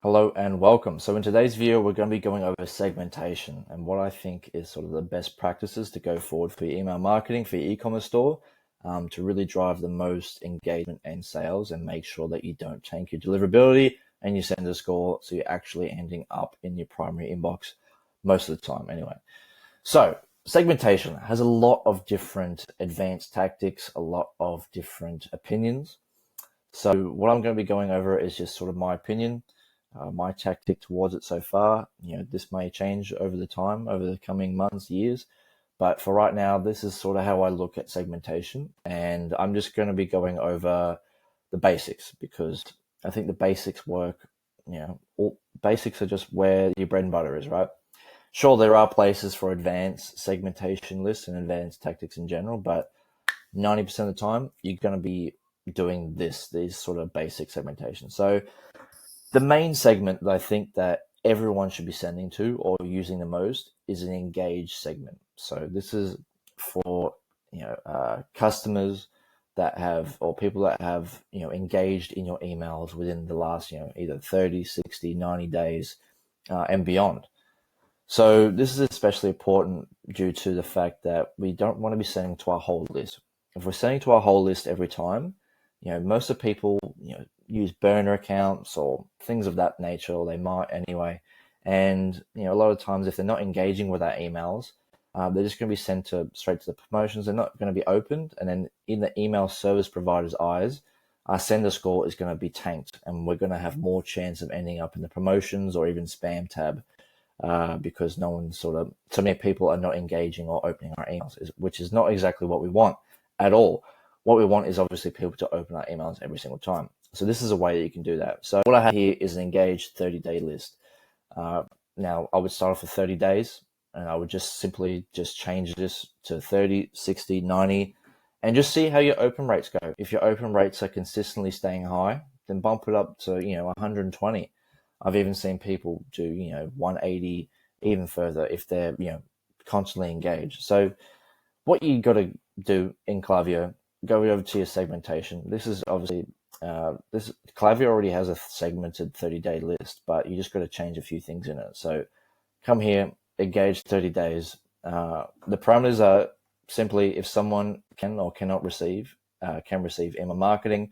Hello and welcome. So in today's video, we're going to be going over segmentation and what I think is sort of the best practices to go forward for your email marketing, for your e-commerce store, to really drive the most engagement and sales and make sure that you don't tank your deliverability and your sender score. So you're actually ending up in your primary inbox most of the time anyway. So segmentation has a lot of different advanced tactics, a lot of different opinions. So what I'm going to be going over is just sort of my opinion, my tactic towards it so far. This may change over the time, over the coming months, years, but for right now, this is sort of how I look at segmentation. And I'm just going to be going over the basics because I think the basics work. All basics are just where your bread and butter is, right? Sure, there are places for advanced segmentation lists and advanced tactics in general, but 90% of the time, you're going to be doing these sort of basic segmentation. So the main segment that I think that everyone should be sending to or using the most is an engaged segment. So this is for customers that have, or people that have engaged in your emails within the last either 30, 60, 90 days and beyond. So this is especially important due to the fact that we don't want to be sending to our whole list. If we're sending to our whole list every time, most of the people use burner accounts or things of that nature, or they might anyway. And a lot of times, if they're not engaging with our emails, they're just going to be sent straight to the promotions. They're not going to be opened, and then in the email service provider's eyes, our sender score is going to be tanked, and we're going to have more chance of ending up in the promotions or even spam tab. Because so many people are not engaging or opening our emails, which is not exactly what we want at all. What we want is obviously people to open our emails every single time. So this is a way that you can do that. So what I have here is an engaged 30-day list. Now I would start off with 30 days and I would just simply change this to 30, 60, 90, and just see how your open rates go. If your open rates are consistently staying high, then bump it up to 120. I've even seen people do 180, even further if they're constantly engaged. So what you got to do in Klaviyo, go over to your segmentation. This is obviously Klaviyo already has a segmented 30-day list, but you just got to change a few things in it. So come here, engage 30 days. The parameters are simply if someone can or cannot receive email marketing,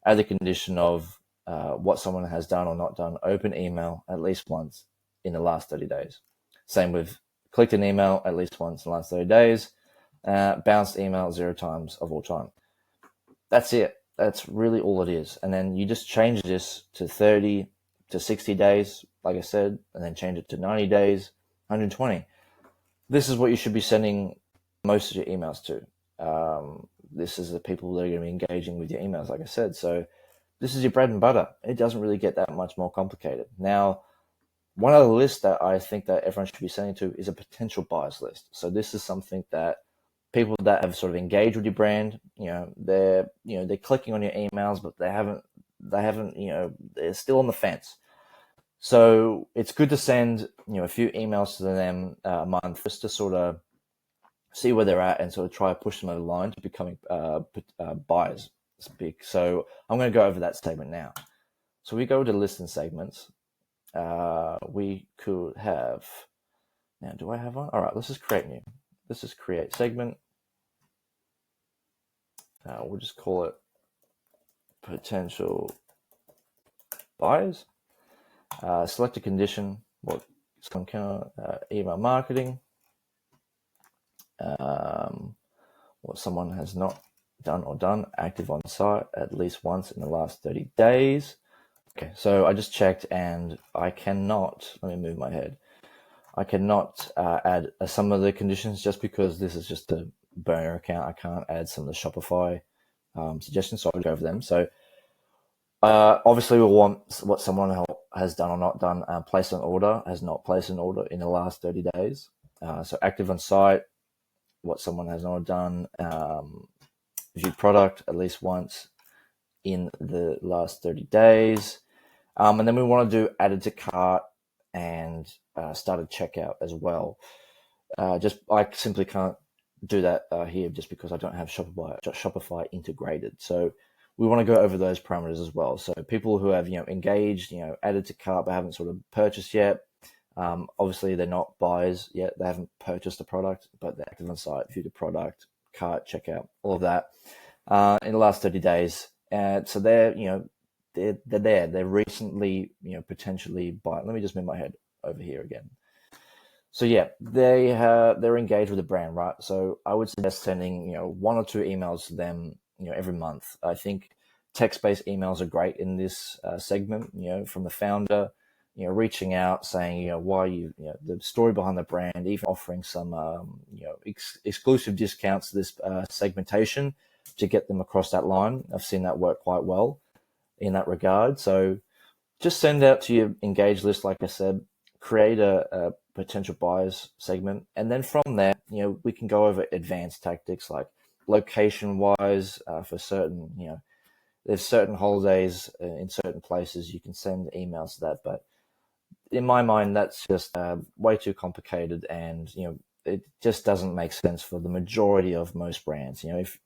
add the condition of what someone has done or not done, open email at least once in the last 30 days. Same with clicked an email at least once in the last 30 days, bounced email 0 times of all time. That's it. That's really all it is. And then you just change this to 30 to 60 days, like I said, and then change it to 90 days, 120. This is what you should be sending most of your emails to. This is the people that are going to be engaging with your emails, like I said. So this is your bread and butter. It doesn't really get that much more complicated. Now, one other list that I think that everyone should be sending to is a potential buyers list. So this is something that people that have sort of engaged with your brand, they're clicking on your emails, but they haven't, they're still on the fence. So it's good to send, a few emails to them a month just to sort of see where they're at and sort of try to push them over the line to becoming buyers. So I'm going to go over that segment now. So we go to list and segments. We could have, now do I have one? All right, let's just create new. Let's just create segment. We'll just call it potential buyers. Select a condition, what someone can, email marketing, what someone has not done or done, active on site at least once in the last 30 days. Okay, so I just checked and I cannot, let me move my head. I cannot add some of the conditions just because this is just a burner account. I can't add some of the Shopify suggestions, so I'll go over them. So obviously we want what someone has done or not done, placed an order, has not placed an order in the last 30 days. So active on site, what someone has not done, viewed product at least once in the last 30 days. And then we want to do added to cart and started checkout as well. I simply can't do that here just because I don't have Shopify integrated. So we want to go over those parameters as well. So people who have, engaged, added to cart but haven't sort of purchased yet, obviously they're not buyers yet. They haven't purchased the product, but they're active on site, viewed the product, cart, checkout, all of that in the last 30 days. And so they're, they're there. They're recently, potentially buying. Let me just move my head over here again. So yeah, they're engaged with the brand, right? So I would suggest sending, 1 or 2 emails to them, every month. I think text-based emails are great in this segment, from the founder, reaching out, saying, why the story behind the brand, even offering some, exclusive discounts to this segmentation to get them across that line. I've seen that work quite well in that regard. So just send out to your engaged list, like I said, create a potential buyers segment. And then from there, we can go over advanced tactics like location wise for certain, there's certain holidays in certain places, you can send emails to that. But in my mind, that's just way too complicated, and, it just doesn't make sense for the majority of most brands. If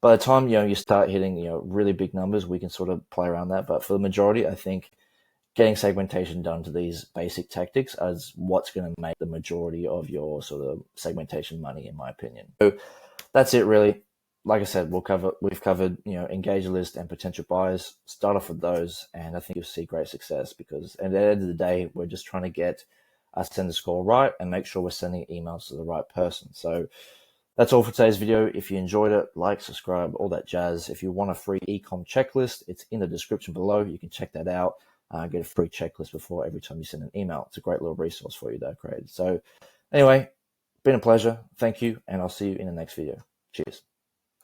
by the time, you start hitting, really big numbers, we can sort of play around that. But for the majority, I think getting segmentation done to these basic tactics is what's going to make the majority of your sort of segmentation money, in my opinion. So that's it, really. Like I said, we've covered, engage list and potential buyers. Start off with those, and I think you'll see great success, because at the end of the day, we're just trying to get our sender score right and make sure we're sending emails to the right person. So that's all for today's video. If you enjoyed it, like, subscribe, all that jazz. If you want a free ecom checklist, it's in the description below. You can check that out. Get a free checklist before every time you send an email. It's a great little resource for you that I created. So anyway, been a pleasure. Thank you, and I'll see you in the next video. Cheers.